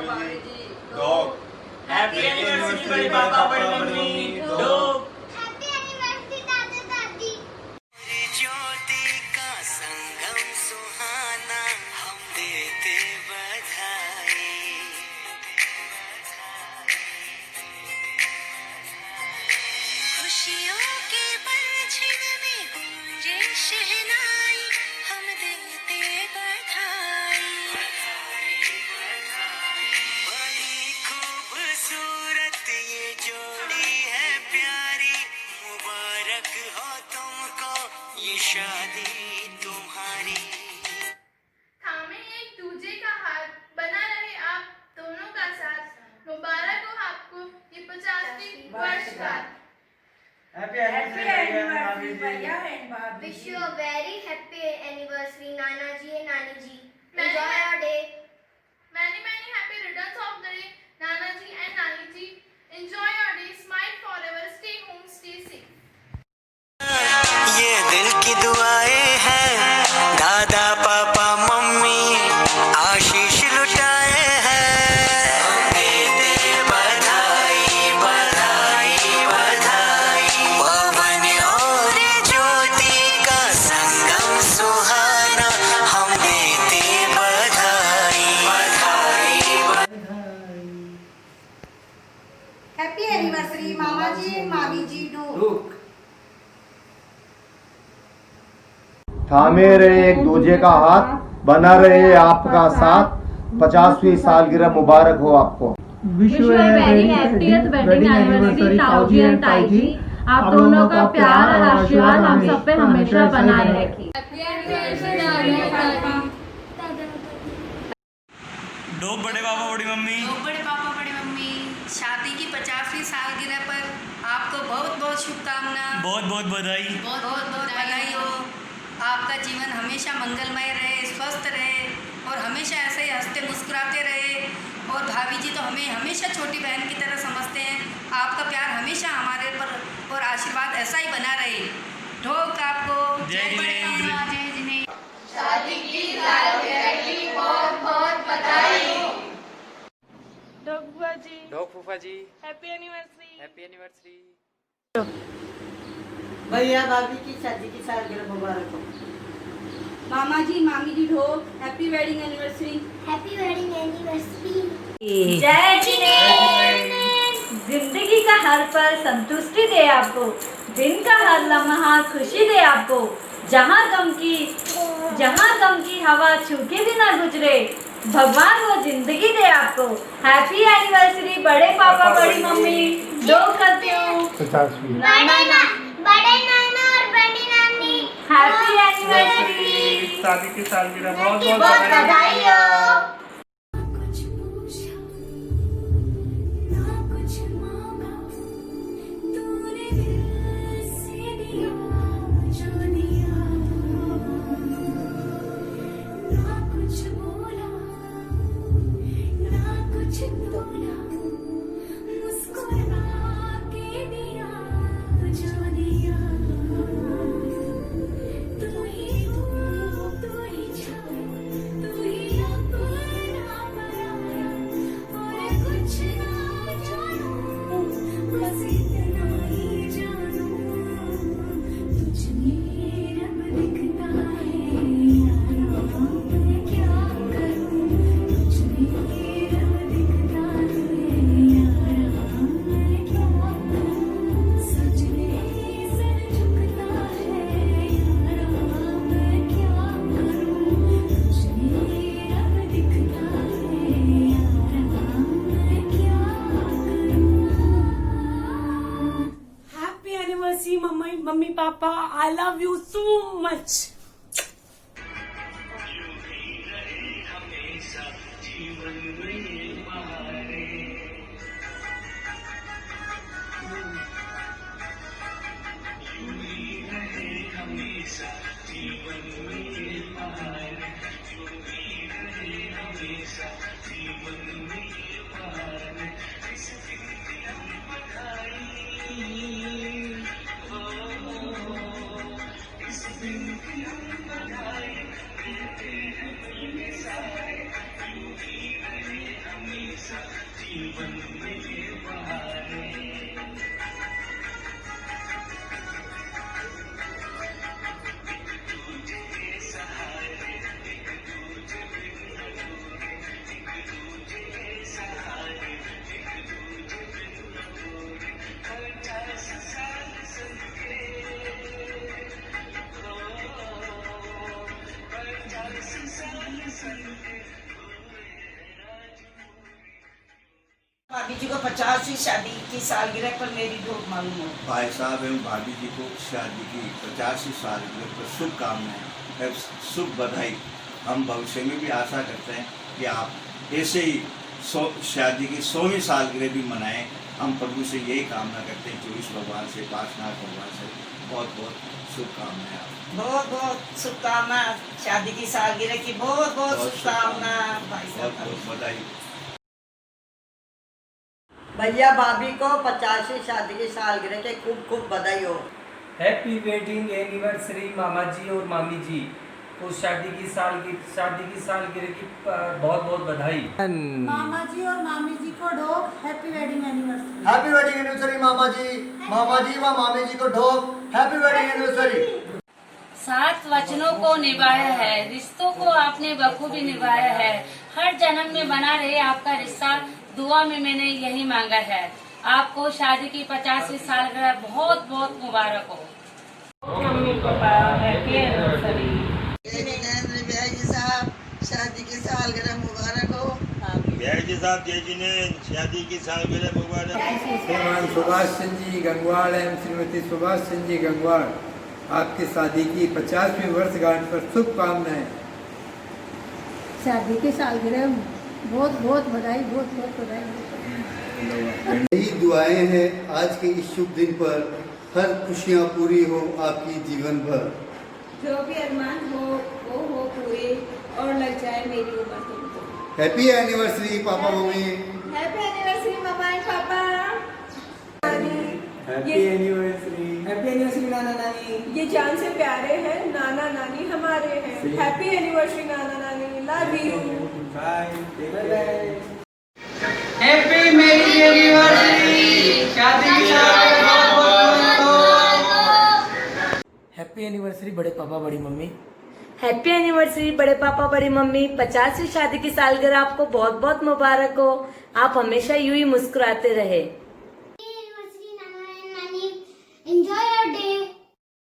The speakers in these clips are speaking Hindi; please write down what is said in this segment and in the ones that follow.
भाभी जी, दो। हैप्पी एनिवर्सरी बड़े पापा बड़ी मम्मी, दो। हैप्पी एनिवर्सरी दादा दादी। ज्योति का संगम सुहाना, हम देते बधाई। खुशियों के परछन में गूंजे शहनाई, हम देते बधाई। बड़ी खूबसूरत ये जोड़ी है प्यारी, मुबारक हो तुमको ये शादी तुम्हारी। थामे एक दूजे का हाथ, बना रहे आप दोनों का साथ। मुबारक हो आपको ये 50वीं वर्षगांठ। हैप्पी एनिवर्सरी भैया एंड भाभी Wish जी। you a very happy anniversary, Nana ji and Nani ji. Enjoy your day. Many happy returns of the day, Nana ji and Nani ji. Enjoy your day, smile forever, stay home, stay safe. ये दिल की दुआएं हैं, दादा पापा मम्मी आशीष लुटाए हैं। देते बधाई बधाई बधाई, पवन और ज्योति का संगम सुहाना, हम देते बधाई बधाई। हैप्पी एनिवर्सरी मामा जी एंड मामी जी डू। थामे रहे एक दूजे का हाथ, बना रहे आपका साथ। 50वीं सालगिरह मुबारक हो आपको। Wish U a very happiest wedding anniversary ताऊजी एंड ताई जी। आप दोनों का प्यार और आशीर्वाद हम सब पे हमेशा बना रहे। दो बड़े पापा बड़ी मम्मी, बड़े पापा बड़ी मम्मी, शादी की 50वीं सालगिरह पर आपको बहुत बहुत शुभकामनाएं, बहुत बहुत बधाई। बहुत बहुत बधाई हो। आपका जीवन हमेशा मंगलमय रहे, स्वस्थ रहे और हमेशा ऐसे ही हंसते मुस्कुराते रहे। और भाभी जी तो हमें हमेशा छोटी बहन की तरह समझते हैं। आपका प्यार हमेशा हमारे पर और आशीर्वाद ऐसा ही बना रहे। ढोक आपको जय जिनेंद्र। जय जिनेंद्र। शादी की सालगिरह की बहुत बहुत बधाई। ढोक बुआ जी, दो फूफा जी, हैप्पी एनिवर्सरी। Happy anniversary. भैया भाभी की शादी की सालगिरह मुबारक हो। मामा जी मामी जी ढोक, happy wedding anniversary. Happy wedding anniversary. जय जिनेंद्र। जिंदगी का हर पल संतुष्टि दे आपको, दिन का हर लम्हा खुशी दे आपको। जहाँ गम की हवा छूके भी ना गुजरे, भगवान वो जिंदगी दे आपको। हैप्पी एनिवर्सरी बड़े पापा बड़ी मम्मी, दो करती हूँ। 50वीं बड़े नाना और बड़ी नानी, हैप्पी एनिवर्सरी। शादी की सालगिरह बहुत बहुत बधाई हो। कुछ पूछा ना कुछ मांगा, तूने दिल से दिया जो दिया। ना कुछ बोला ना कुछ तोला, मुस्कुरा के दिया जो दिया। तू ही छाया, तू ही अपना बनाया। और कुछ ना जानू, बस इतना ही जानू, तुझ में रब दिखता है यारा, मैं क्या करूं। तुझ में रब दिखता है यारा, मैं क्या करूं। सजने सर झुकता है यारा, मैं क्या करूं। तुझ में रब दिखता है यारा, मैं क्या करूं। Happy anniversary mummy papa, I love you so much. इस दिन की को 50वीं शादी की सालगिरह पर मेरी दुआ मालूम हो। भाई साहब एवं भाभी जी को शादी की 50वीं सालगिरह पर शुभकामनाएं एवं शुभ बधाई। हम भविष्य में भी आशा करते हैं कि आप ऐसे ही शादी की 100वीं सालगिरह भी मनाएं। हम प्रभु से यही कामना करते हैं, 24 भगवान से, पार्श्वनाथ भगवान से बहुत बहुत शुभकामनाएं। बहुत बहुत शुभकामना, शादी की सालगिरह की बहुत बहुत शुभकामना भाई बहुत साहब। बहुत बधाई। भैया भाभी को 50वीं शादी की सालगिरह के खूब खूब बधाई हो। हैप्पी वेडिंग एनिवर्सरी मामा जी और मामी जी को शादी की सालगिरह की बहुत बहुत बधाई। मामा जी और मामी जी को ढोक happy wedding anniversary. Happy wedding anniversary मामा जी व मामी जी को ढोक हैप्पी वेडिंग एनिवर्सरी। 7 वचनों को निभाया है, रिश्तों को आपने बखूबी निभाया है। हर जन्म में बना रहे आपका रिश्ता, दुआ में मैंने यही मांगा है। आपको शादी की 50वीं सालगिरह बहुत बहुत मुबारक हो। Mummy papa happy anniversary. जी साहब शादी की सालगिरह मुबारक हो। जी साहब जय जिनेंद्र शादी की सालगिरह मुबारक। श्रीमान सुभाष चंद्र जी गंगवाड़ एवं श्रीमती सुभाष चंद्र जी गंगवाड़, आपकी शादी की 50वीं वर्षगांठ पर शुभकामनाएं। शादी की सालगिरह बहुत बहुत बधाई, बहुत बहुत बधाई। यही दुआएं हैं आज के इस शुभ दिन पर, हर खुशियां पूरी हो आपकी जीवन भर। जो भी अरमान हो वो हो पूरे और लग जाए मेरी उम्र तुमको। हैप्पी एनिवर्सरी पापा मम्मी। Happy anniversary mamma and papa. Happy anniversary. Happy anniversary नाना नानी। ये जान से प्यारे हैं, नाना नानी हमारे हैं। हैप्पी एनिवर्सरी नाना नानी, लव यू। बाय। हैप्पी मेरी एनिवर्सरी, शादी की सालगिरह बहुत बहुत। हैप्पी एनिवर्सरी बड़े पापा बड़ी मम्मी। हैप्पी एनिवर्सरी बड़े पापा बड़ी मम्मी। 50वीं शादी की सालगिरह आपको बहुत बहुत मुबारक हो। आप हमेशा यूं ही मुस्कुराते रहे। Enjoy your day.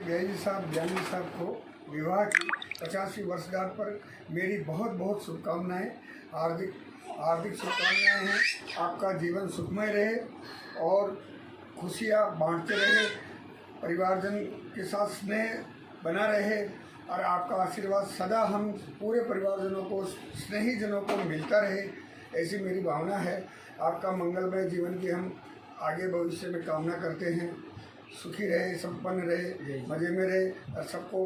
ज्ञानी साहब को विवाह की 50वीं वर्षगांठ पर मेरी बहुत बहुत शुभकामनाएं, हार्दिक शुभकामनाएं हैं। आपका जीवन सुखमय रहे और खुशियां बांटते रहे, परिवारजन के साथ स्नेह बना रहे और आपका आशीर्वाद सदा हम पूरे परिवारजनों को, स्नेही जनों को मिलता रहे, ऐसी मेरी भावना है। आपका मंगलमय जीवन की हम आगे भविष्य में कामना करते हैं। सुखी रहे, संपन्न रहे, मजे में रहे और सबको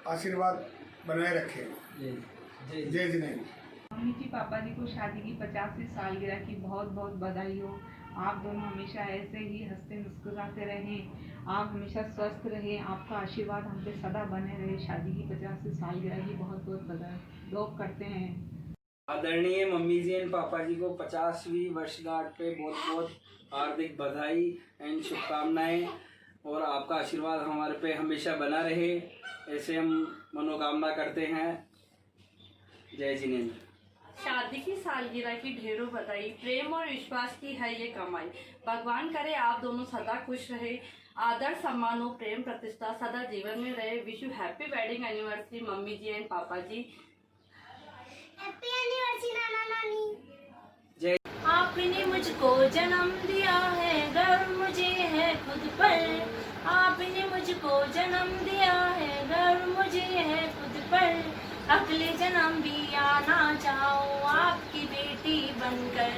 आशीर्वाद बनाए रखे। जय जिनेंद्र। मम्मी जी पापा जी को शादी की 50वीं सालगिरह की बहुत बहुत बधाई हो। आप दोनों हमेशा ऐसे ही हंसते मुस्कुराते रहें, आप हमेशा स्वस्थ रहें, आपका आशीर्वाद हम पे सदा बने रहे। शादी की 50वीं सालगिरह की बहुत बहुत बधाई लोग करते हैं। आदरणीय मम्मी जी एंड पापा जी को 50वीं वर्षगांठ पे बहुत बहुत हार्दिक बधाई एंड शुभकामनाएं और आपका आशीर्वाद हमारे पे हमेशा बना रहे, ऐसे हम मनोकामना करते हैं। जय जिनेंद्र। शादी की सालगिरह की ढेरों बधाई, प्रेम और विश्वास की है ये कमाई। भगवान करे आप दोनों सदा खुश रहे, आदर सम्मान और प्रेम प्रतिष्ठा सदा जीवन में रहे। Wish you happy wedding anniversary मम्मी जी एंड पापा जी। हैप्पी एनिवर्सरी नाना नानी। जय। आपने मुझको जन्म दिया है, गर्व मुझे है खुद पर। आपने मुझको जन्म दिया है, गर्व मुझे है खुद पर। अगले जन्म भी आना चाहूँ आपकी बेटी बनकर।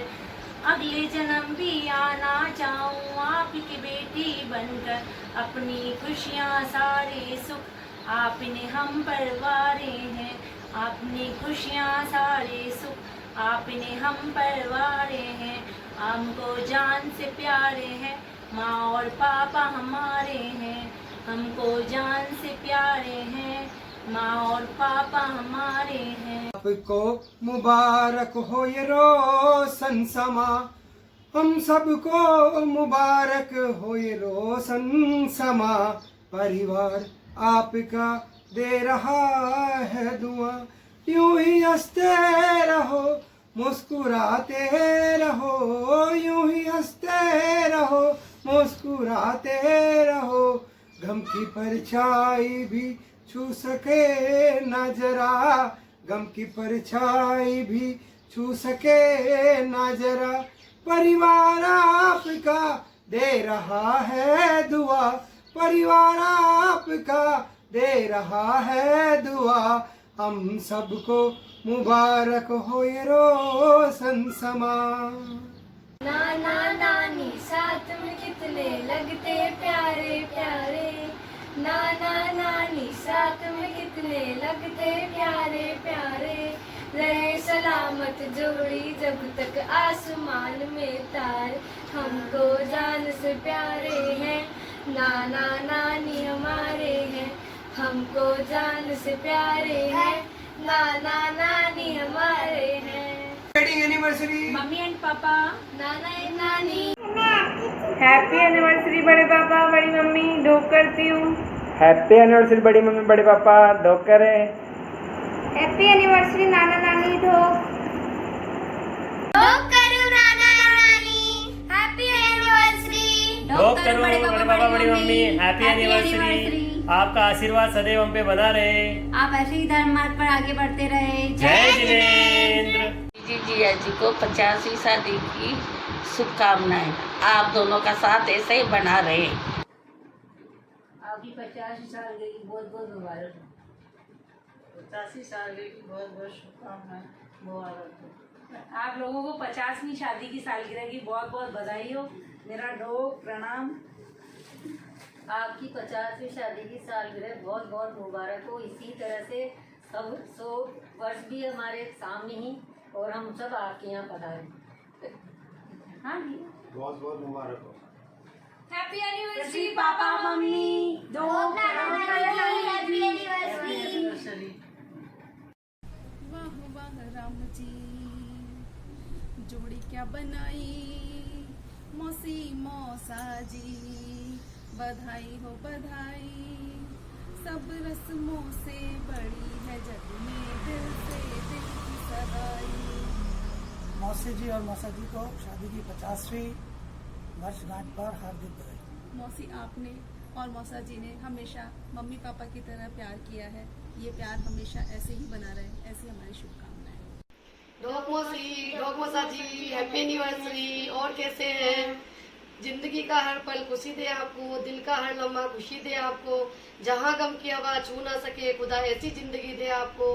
अगले जन्म भी आना चाहूँ आपकी बेटी बनकर। अपनी खुशियाँ सारे सुख आपने हम पर वारे हैं। अपनी खुशियाँ सारे सुख आपने हम पर वारे हैं। हमको जान से प्यारे हैं, माँ और पापा हमारे हैं। हमको जान से प्यारे हैं, माँ और पापा हमारे हैं। आपको मुबारक हो ये रोशन समा, हम सबको मुबारक हो ये रोशन समा। परिवार आपका दे रहा है दुआ, यूं ही हंसते रहो, मुस्कुराते रहो, यूं ही हंसते रहो, मुस्कुराते रहो। गम की परछाई भी छू सके ना जरा, गम की परछाई भी छू सके ना जरा। परिवार आपका दे रहा है दुआ, परिवार आपका दे रहा है दुआ। हम सबको मुबारक हो ये रोशन समा। नाना नानी साथ में कितने लगते प्यारे प्यारे, नाना नानी साथ में कितने लगते प्यारे प्यारे। रहे सलामत जोड़ी जब तक आसमान में तारे, हमको जान से प्यारे हैं नाना नानी हमारे हैं, हमको जान से प्यारे हैं नाना नानी हमारे हैं। वेडिंग एनिवर्सरी मम्मी एंड पापा, नाना एंड नानी। हैप्पी एनिवर्सरी बड़े पापा बड़ी मम्मी, डोक करती हूँ। हैप्पी एनिवर्सरी बड़ी मम्मी बड़े पापा, डॉक करें। हैप्पी एनिवर्सरी नाना नानी, ढोक करो नाना नानी। Happy anniversary. ढोक करो बड़े पापा बड़ी मम्मी, हैप्पी एनिवर्सरी। आपका आशीर्वाद सदैव हम पे बना रहे, आप ऐसे ही धर्म मार्ग पर आगे बढ़ते रहे। जय जिनेंद्र। जिया जी को 50वीं शादी की शुभकामनाएं। आप दोनों का साथ ऐसे ही बना रहे। आपकी 85 साल की बहुत बहुत मुबारक हो। 85 साल की बहुत बहुत शुभकामनाएं, मुबारक हो। आप लोगों को 50वीं शादी की सालगिरह की बहुत बहुत बधाई हो। मेरा ढोक प्रणाम। आपकी 50वीं शादी की सालगिरह बहुत बहुत मुबारक हो। इसी तरह से सब 100 वर्ष भी हमारे सामने ही, और हम सब आपके यहाँ पधारे। हाँ जी, बहुत बहुत मुबारक हो। हैप्पी एनिवर्सरी पापा मम्मी, ढोक हैप्पी एनिवर्सरी। वाह वाह राम जी, जोड़ी क्या बनाई मौसी मौसा जी। बधाई हो बधाई, सब रस्मों से बड़ी है जग में दिल से दिल की सगाई। मौसी जी और मौसा जी को शादी की 50वीं वर्षगांठ पर हार्दिक बधाई। मौसी आपने और मौसा जी ने हमेशा मम्मी पापा की तरह प्यार किया है, ये प्यार हमेशा ऐसे ही बना रहे, ऐसी हमारी शुभकामनाएं। ढोक मौसी, ढोक मौसा जी, हैप्पी एनिवर्सरी। और कैसे हैं? जिंदगी का हर पल खुशी दे आपको, दिल का हर लम्हा खुशी दे आपको। जहाँ गम की हवा छू ना सके खुदा ऐसी जिंदगी दे आपको।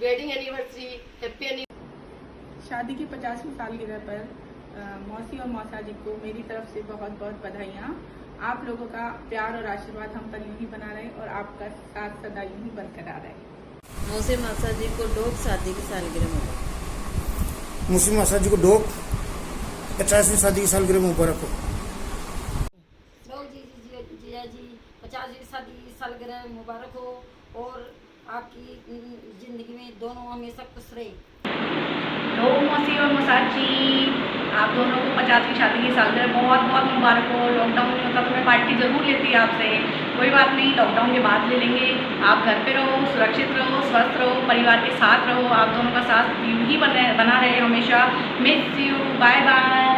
Wedding anniversary, happy anniversary. शादी की 50वीं सालगिरह पर मौसी और मौसा जी को मेरी तरफ से बहुत बहुत बधाइयाँ। आप लोगों का प्यार और आशीर्वाद हम पर यूं ही बना रहे और आपका साथ सदा यूं ही बरकरार रहे। मौसी मौसा जी को ढोक शादी की सालगिरह मुबारक। मौसी मौसा जी को ढोक 50वीं शादी की सालगिरह मुबारक हो। जिया जी 50वीं शादी की सालगिरह मुबारक हो, और आपकी जिंदगी में दोनों हमेशा खुश रहे। ढोक मौसी और मौसा जी, आप दोनों को 50वीं शादी की सालगिरह बहुत बहुत मुबारक हो। लॉकडाउन नहीं होता तो मैं पार्टी ज़रूर लेती आपसे, कोई बात नहीं, लॉकडाउन के बाद ले लेंगे। आप घर पे रहो, सुरक्षित रहो, स्वस्थ रहो, परिवार के साथ रहो। आप दोनों का साथ यूं ही बना रहे हमेशा। Miss you, bye bye.